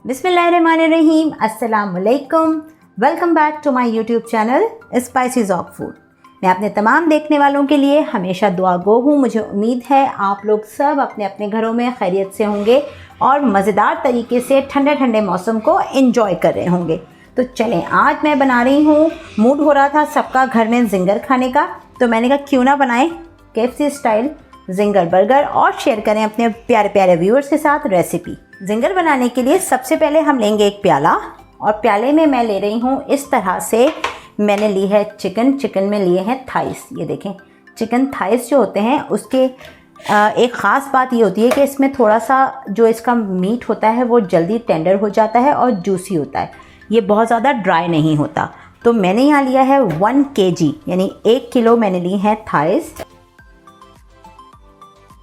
बिस्मिल्लाहिर्रहमानिर्रहीम, अस्सलाम वालेकुम। Welcome back to my YouTube channel spicies of food. मैं अपने तमाम देखने वालों के लिए हमेशा दुआ गो हूँ। मुझे उम्मीद है आप लोग सब अपने अपने घरों में खैरियत से होंगे और मज़ेदार तरीके से ठंडे ठंडे मौसम को एंजॉय कर रहे होंगे। तो चलें, आज मैं बना रही हूँ, मूड हो रहा था सबका घर में जिंगर खाने का, तो मैंने कहा क्यों ना बनाएं KFC स्टाइल जिंगर बर्गर और शेयर करें अपने प्यारे प्यारे व्यूअर्स के साथ रेसिपी। जिंगर बनाने के लिए सबसे पहले हम लेंगे एक प्याला, और प्याले में मैं ले रही हूँ इस तरह से, मैंने ली है चिकन में लिए हैं थाइस। ये देखें, चिकन थाइस जो होते हैं उसके एक ख़ास बात ये होती है कि इसमें थोड़ा सा जो इसका मीट होता है वो जल्दी टेंडर हो जाता है और जूसी होता है, ये बहुत ज़्यादा ड्राई नहीं होता। तो मैंने यहाँ लिया है 1 kg यानी 1 किलो मैंने ली है थाइस।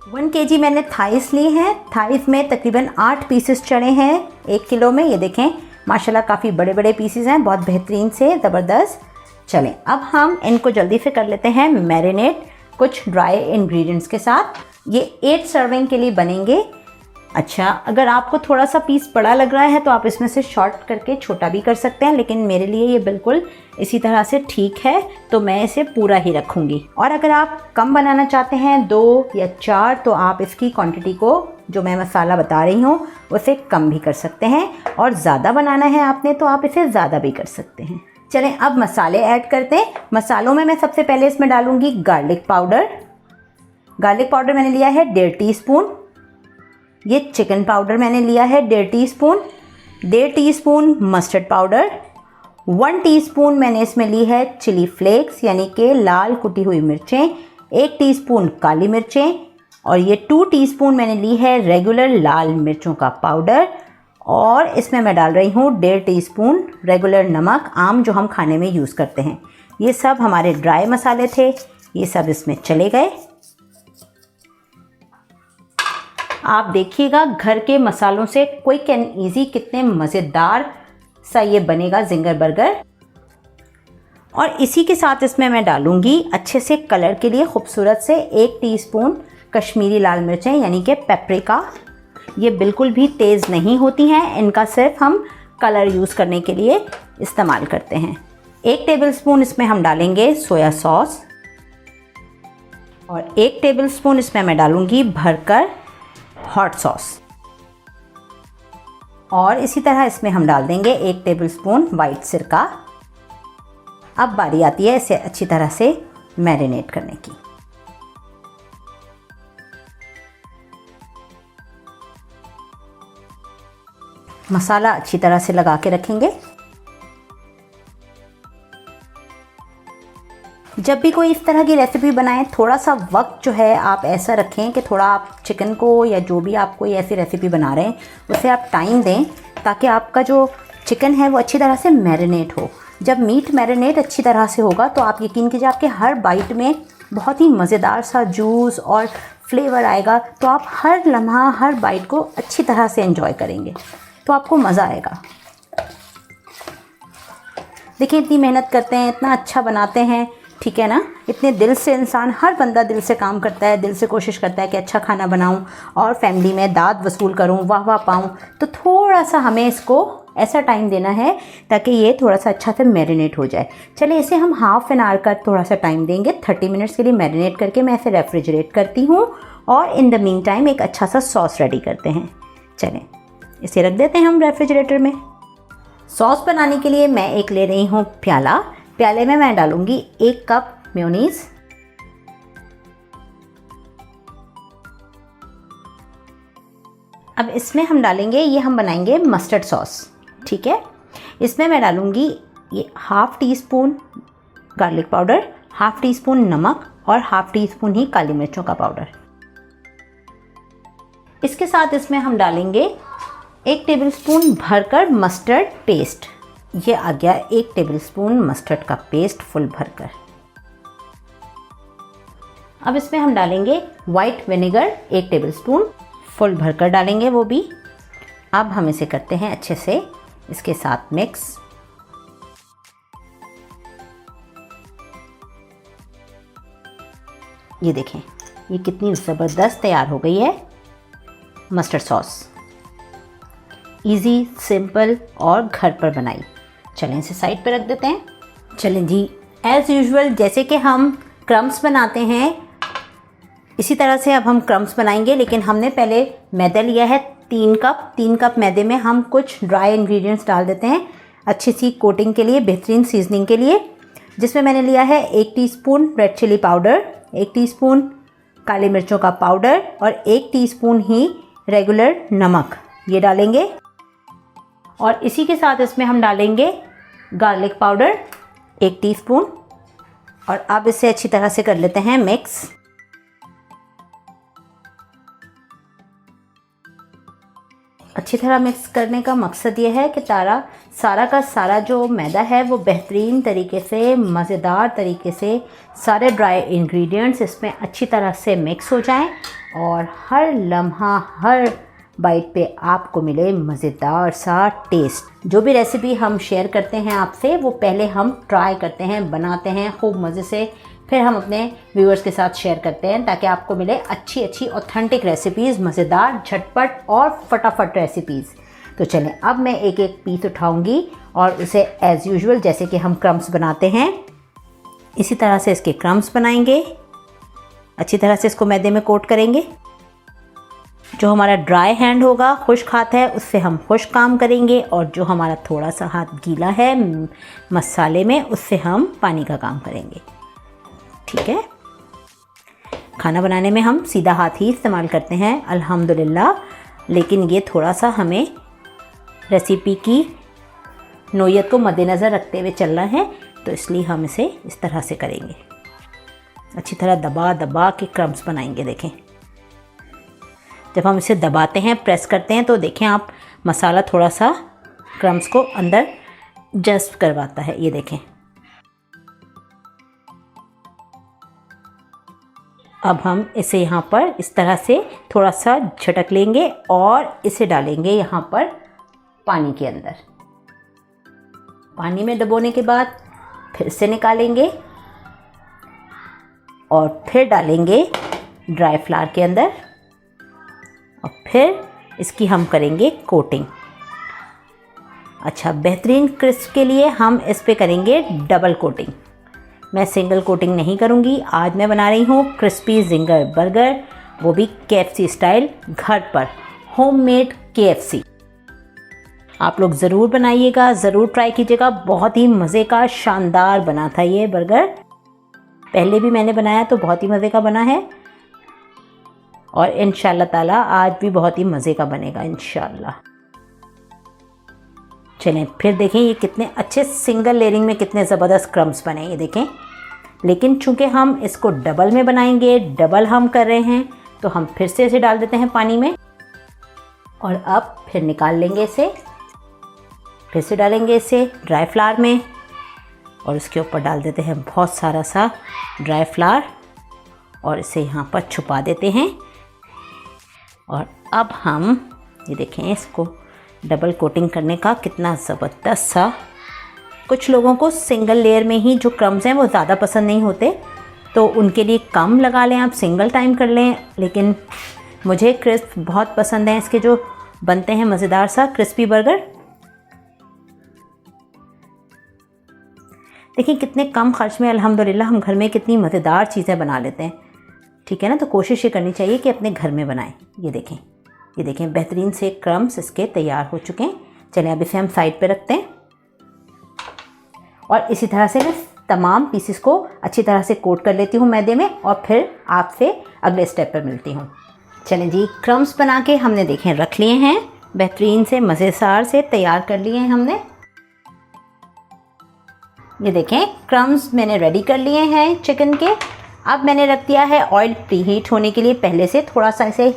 1 kg मैंने थाइस ली हैं। थाइस में तकरीबन 8 पीसेस चढ़े हैं 1 किलो में। ये देखें माशाल्लाह काफ़ी बड़े बड़े पीसेस हैं, बहुत बेहतरीन से ज़बरदस्त। चलें अब हम इनको जल्दी से कर लेते हैं मैरिनेट कुछ ड्राई इंग्रेडिएंट्स के साथ। ये 8 सर्विंग के लिए बनेंगे। अच्छा, अगर आपको थोड़ा सा पीस बड़ा लग रहा है तो आप इसमें से शॉर्ट करके छोटा भी कर सकते हैं, लेकिन मेरे लिए ये बिल्कुल इसी तरह से ठीक है, तो मैं इसे पूरा ही रखूँगी। और अगर आप कम बनाना चाहते हैं 2 या 4, तो आप इसकी क्वांटिटी को जो मैं मसाला बता रही हूँ उसे कम भी कर सकते हैं, और ज़्यादा बनाना है आपने तो आप इसे ज़्यादा भी कर सकते हैं। चलें अब मसाले ऐड करते हैं। मसालों में मैं सबसे पहले इसमें डालूँगी गार्लिक पाउडर। गार्लिक पाउडर मैंने लिया है 1.5 टीस्पून। ये चिकन पाउडर मैंने लिया है 1.5 teaspoon. 1.5 teaspoon mustard powder. 1 teaspoon मैंने इसमें ली है चिली फ्लेक्स यानी कि लाल कुटी हुई मिर्चें। 1 टीस्पून काली मिर्चें, और ये 2 टीस्पून मैंने ली है रेगुलर लाल मिर्चों का पाउडर। और इसमें मैं डाल रही हूँ 1.5 टीस्पून रेगुलर नमक, आम जो हम खाने में यूज़ करते हैं। ये सब हमारे ड्राई मसाले थे, ये सब इसमें चले गए। आप देखिएगा घर के मसालों से क्विक एंड ईजी कितने मज़ेदार सा ये बनेगा जिंगर बर्गर। और इसी के साथ इसमें मैं डालूंगी अच्छे से कलर के लिए खूबसूरत से 1 टीस्पून कश्मीरी लाल मिर्चें यानी कि पेपरिका। ये बिल्कुल भी तेज़ नहीं होती हैं, इनका सिर्फ हम कलर यूज़ करने के लिए इस्तेमाल करते हैं। 1 टेबलस्पून इसमें हम डालेंगे सोया सॉस, और 1 टेबलस्पून इसमें मैं डालूंगी भरकर हॉट सॉस, और इसी तरह इसमें हम डाल देंगे 1 टेबलस्पून वाइट सिरका। अब बारी आती है इसे अच्छी तरह से मैरिनेट करने की। मसाला अच्छी तरह से लगा के रखेंगे। जब भी कोई इस तरह की रेसिपी बनाएं, थोड़ा सा वक्त जो है आप ऐसा रखें कि थोड़ा आप चिकन को या जो भी आप कोई ऐसी रेसिपी बना रहे हैं उसे आप टाइम दें, ताकि आपका जो चिकन है वो अच्छी तरह से मैरिनेट हो। जब मीट मैरिनेट अच्छी तरह से होगा तो आप यकीन कीजिए आपके हर बाइट में बहुत ही मज़ेदार सा जूस और फ्लेवर आएगा, तो आप हर लम्हा हर बाइट को अच्छी तरह से एंजॉय करेंगे, तो आपको मज़ा आएगा। देखिए इतनी मेहनत करते हैं, इतना अच्छा बनाते हैं, ठीक है ना। इतने दिल से इंसान, हर बंदा दिल से काम करता है, दिल से कोशिश करता है कि अच्छा खाना बनाऊं और फैमिली में दाद वसूल करूं, वाह वाह पाऊं। तो थोड़ा सा हमें इसको ऐसा टाइम देना है ताकि ये थोड़ा सा अच्छा से मैरिनेट हो जाए। चलिए इसे हम ½ एन आवर का थोड़ा सा टाइम देंगे। 30 मिनट्स के लिए मैरिनेट करके मैं इसे रेफ्रिजरेट करती हूँ, और इन द मीन टाइम एक अच्छा सा सॉस रेडी करते हैं। चलें इसे रख देते हैं हम रेफ्रिजरेटर में। सॉस बनाने के लिए मैं एक ले रही हूँ प्याला। प्याले में मैं डालूंगी 1 कप मेयोनीज, अब इसमें हम डालेंगे, ये हम बनाएंगे मस्टर्ड सॉस, ठीक है। इसमें मैं डालूंगी ये ½ टीस्पून गार्लिक पाउडर, ½ टीस्पून नमक, और ½ टीस्पून ही काली मिर्चों का पाउडर। इसके साथ इसमें हम डालेंगे 1 टेबलस्पून भरकर मस्टर्ड पेस्ट। ये आ गया 1 टेबलस्पून मस्टर्ड का पेस्ट फुल भरकर। अब इसमें हम डालेंगे वाइट विनेगर 1 टेबलस्पून फुल भरकर डालेंगे वो भी। अब हम इसे करते हैं अच्छे से इसके साथ मिक्स। ये देखें ये कितनी ज़बरदस्त तैयार हो गई है मस्टर्ड सॉस। इजी, सिंपल और घर पर बनाई। चलें इसे साइड पर रख देते हैं। चलें जी, एज़ यूजुअल जैसे कि हम क्रम्स बनाते हैं इसी तरह से अब हम क्रम्स बनाएंगे, लेकिन हमने पहले मैदा लिया है 3 कप मैदे में हम कुछ ड्राई इंग्रेडिएंट्स डाल देते हैं अच्छी सी कोटिंग के लिए, बेहतरीन सीजनिंग के लिए, जिसमें मैंने लिया है 1 teaspoon red chilli powder, 1 teaspoon काली मिर्चों का पाउडर और 1 टीस्पून ही रेगुलर नमक, ये डालेंगे। और इसी के साथ इसमें हम डालेंगे गार्लिक पाउडर 1 टीस्पून और अब इसे अच्छी तरह से कर लेते हैं मिक्स। अच्छी तरह मिक्स करने का मकसद ये है कि सारा का सारा जो मैदा है वो बेहतरीन तरीके से, मज़ेदार तरीके से सारे ड्राई इंग्रेडिएंट्स इसमें अच्छी तरह से मिक्स हो जाएं और हर लम्हा, हर बाइट पे आपको मिले मज़ेदार सा टेस्ट। जो भी रेसिपी हम शेयर करते हैं आपसे वो पहले हम ट्राई करते हैं, बनाते हैं खूब मज़े से, फिर हम अपने व्यूअर्स के साथ शेयर करते हैं ताकि आपको मिले अच्छी अच्छी ऑथेंटिक रेसिपीज़, मज़ेदार, झटपट और फटाफट रेसिपीज़। तो चलें अब मैं एक एक पीस उठाऊंगी और उसे एज़ यूजुअल जैसे कि हम क्रम्स बनाते हैं इसी तरह से इसके क्रम्स बनाएंगे। अच्छी तरह से इसको मैदे में कोट करेंगे। जो हमारा ड्राई हैंड होगा, खुश्क हाथ है, उससे हम खुश्क काम करेंगे और जो हमारा थोड़ा सा हाथ गीला है मसाले में, उससे हम पानी का काम करेंगे। ठीक है, खाना बनाने में हम सीधा हाथ ही इस्तेमाल करते हैं अल्हम्दुलिल्लाह, लेकिन ये थोड़ा सा हमें रेसिपी की नोयत को मद्देनज़र रखते हुए चलना है, तो इसलिए हम इसे इस तरह से करेंगे। अच्छी तरह दबा दबा के क्रम्स बनाएंगे। देखें जब हम इसे दबाते हैं, प्रेस करते हैं, तो देखें आप मसाला थोड़ा सा क्रम्स को अंदर जस्ट करवाता है। ये देखें, अब हम इसे यहाँ पर इस तरह से थोड़ा सा झटक लेंगे और इसे डालेंगे यहाँ पर पानी के अंदर। पानी में डुबोने के बाद फिर से निकालेंगे और फिर डालेंगे ड्राई फ्लावर के अंदर और फिर इसकी हम करेंगे कोटिंग। अच्छा, बेहतरीन क्रिस्प के लिए हम इस पे करेंगे डबल कोटिंग। मैं सिंगल कोटिंग नहीं करूँगी। आज मैं बना रही हूँ क्रिस्पी जिंगर बर्गर, वो भी KFC स्टाइल, घर पर होममेड KFC। आप लोग ज़रूर बनाइएगा, ज़रूर ट्राई कीजिएगा। बहुत ही मज़े का शानदार बना था ये बर्गर। पहले भी मैंने बनाया तो बहुत ही मज़े का बना है और इंशाल्लाह ताला आज भी बहुत ही मज़े का बनेगा इंशाल्लाह। चलें फिर देखें ये कितने अच्छे सिंगल लेयरिंग में कितने ज़बरदस्त क्रम्स बने, ये देखें। लेकिन चूंकि हम इसको डबल में बनाएंगे, डबल हम कर रहे हैं, तो हम फिर से इसे डाल देते हैं पानी में और अब फिर निकाल लेंगे इसे। फिर से डालेंगे इसे ड्राई फ्लावर में और इसके ऊपर डाल देते हैं बहुत सारा सा ड्राई फ्लावर और इसे यहाँ पर छुपा देते हैं। और अब हम ये देखें इसको डबल कोटिंग करने का कितना ज़बरदस्त सा। कुछ लोगों को सिंगल लेयर में ही जो क्रम्स हैं वो ज़्यादा पसंद नहीं होते, तो उनके लिए कम लगा लें, आप सिंगल टाइम कर लें। लेकिन मुझे क्रिस्प बहुत पसंद है, इसके जो बनते हैं मज़ेदार सा क्रिस्पी बर्गर। देखिए कितने कम खर्च में अल्हम्दुलिल्लाह हम घर में कितनी मज़ेदार चीज़ें बना लेते हैं। ठीक है ना, तो कोशिश ये करनी चाहिए कि अपने घर में बनाएं। ये देखें बेहतरीन से क्रम्स इसके तैयार हो चुके हैं। चलें अब इसे हम साइड पे रखते हैं और इसी तरह से मैं तमाम पीसेस को अच्छी तरह से कोट कर लेती हूँ मैदे में और फिर आपसे अगले स्टेप पर मिलती हूँ। चलें जी, क्रम्स बना के हमने देखें रख लिए हैं, बेहतरीन से मज़ेदार से तैयार कर लिए हैं हमने। ये देखें क्रम्स मैंने रेडी कर लिए हैं चिकन के। अब मैंने रख दिया है ऑयल प्रीहीट होने के लिए, पहले से थोड़ा सा इसे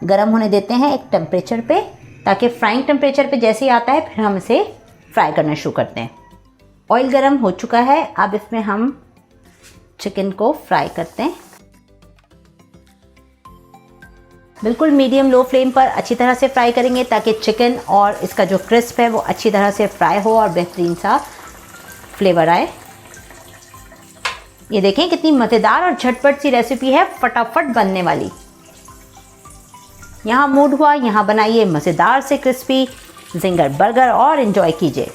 गर्म होने देते हैं एक टेम्परेचर पे, ताकि फ्राइंग टेम्परेचर पे जैसे ही आता है फिर हम इसे फ्राई करना शुरू करते हैं। ऑयल गर्म हो चुका है, अब इसमें हम चिकन को फ्राई करते हैं। बिल्कुल मीडियम लो फ्लेम पर अच्छी तरह से फ्राई करेंगे ताकि चिकन और इसका जो क्रिस्प है वो अच्छी तरह से फ्राई हो और बेहतरीन सा फ्लेवर आए। ये देखें कितनी मज़ेदार और झटपट सी रेसिपी है, फटाफट बनने वाली। यहाँ मूड हुआ यहाँ बनाइए मज़ेदार से क्रिस्पी जिंगर बर्गर और एंजॉय कीजिए।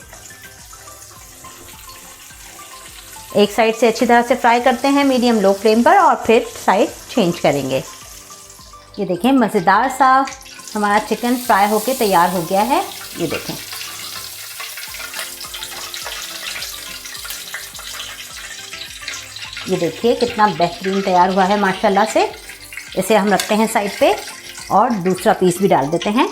एक साइड से अच्छी तरह से फ्राई करते हैं मीडियम लो फ्लेम पर और फिर साइड चेंज करेंगे। ये देखें मज़ेदार सा हमारा चिकन फ्राई होके तैयार हो गया है। ये देखें ये देखिए कितना बेहतरीन तैयार हुआ है माशाल्लाह से। इसे हम रखते हैं साइड पे और दूसरा पीस भी डाल देते हैं।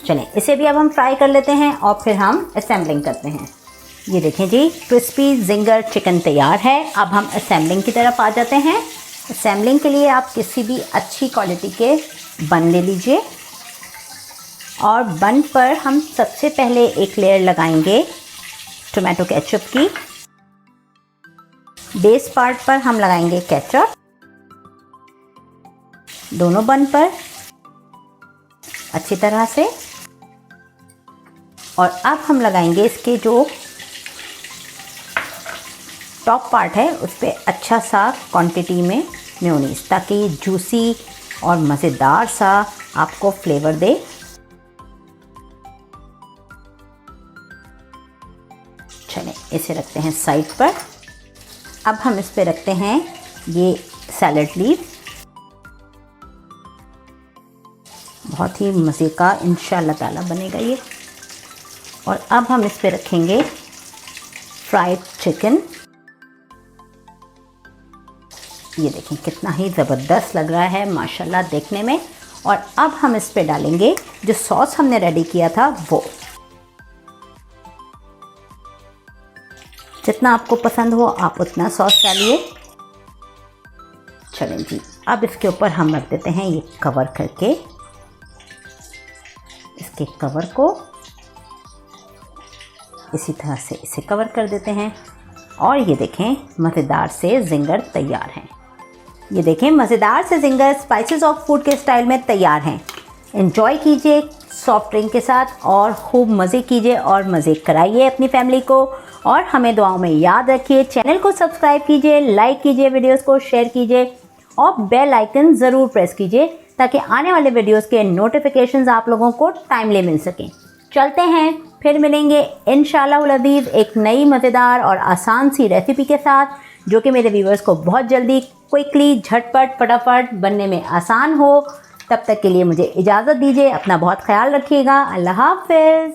चलें इसे भी अब हम फ्राई कर लेते हैं और फिर हम असेंबलिंग करते हैं। ये देखें जी क्रिस्पी जिंगर चिकन तैयार है। अब हम असेंबलिंग की तरफ आ जाते हैं। असेंबलिंग के लिए आप किसी भी अच्छी क्वालिटी के बन ले लीजिए और बन पर हम सबसे पहले एक लेयर लगाएंगे टोमेटो केचप की। बेस पार्ट पर हम लगाएंगे केचप दोनों बन पर अच्छी तरह से। और अब हम लगाएंगे इसके जो टॉप पार्ट है उस पर अच्छा सा क्वांटिटी में मेयोनीज, ताकि जूसी और मज़ेदार सा आपको फ्लेवर दे। चलें इसे रखते हैं साइड पर। अब हम इस पे रखते हैं ये सैलड लीव। बहुत ही मज़े का इंशाल्लाह ताला बनेगा ये। और अब हम इस पे रखेंगे फ्राइड चिकन। ये देखें कितना ही ज़बरदस्त लग रहा है माशाल्लाह देखने में। और अब हम इस पे डालेंगे जो सॉस हमने रेडी किया था वो। जितना आपको पसंद हो आप उतना सॉस डालिए। चलें जी अब इसके ऊपर हम रख देते हैं ये कवर करके। इसके कवर को इसी तरह से इसे कवर कर देते हैं और ये देखें मज़ेदार से जिंगर तैयार हैं। ये देखें मज़ेदार से जिंगर स्पाइसेस ऑफ फूड के स्टाइल में तैयार हैं। एंजॉय कीजिए सॉफ्ट ड्रिंक के साथ और खूब मज़े कीजिए और मज़े कराइए अपनी फैमिली को। और हमें दुआओं में याद रखिए। चैनल को सब्सक्राइब कीजिए, लाइक कीजिए, वीडियोस को शेयर कीजिए और बेल आइकन ज़रूर प्रेस कीजिए ताकि आने वाले वीडियोस के नोटिफिकेशंस आप लोगों को टाइमली मिल सकें। चलते हैं फिर मिलेंगे इंशाअल्लाह अज़ीज़ एक नई मज़ेदार और आसान सी रेसिपी के साथ जो कि मेरे व्यूवर्स को बहुत जल्दी क्विकली झटपट फटाफट बनने में आसान हो। तब तक के लिए मुझे इजाज़त दीजिए। अपना बहुत ख्याल रखिएगा। अल्लाह हाफ़िज़।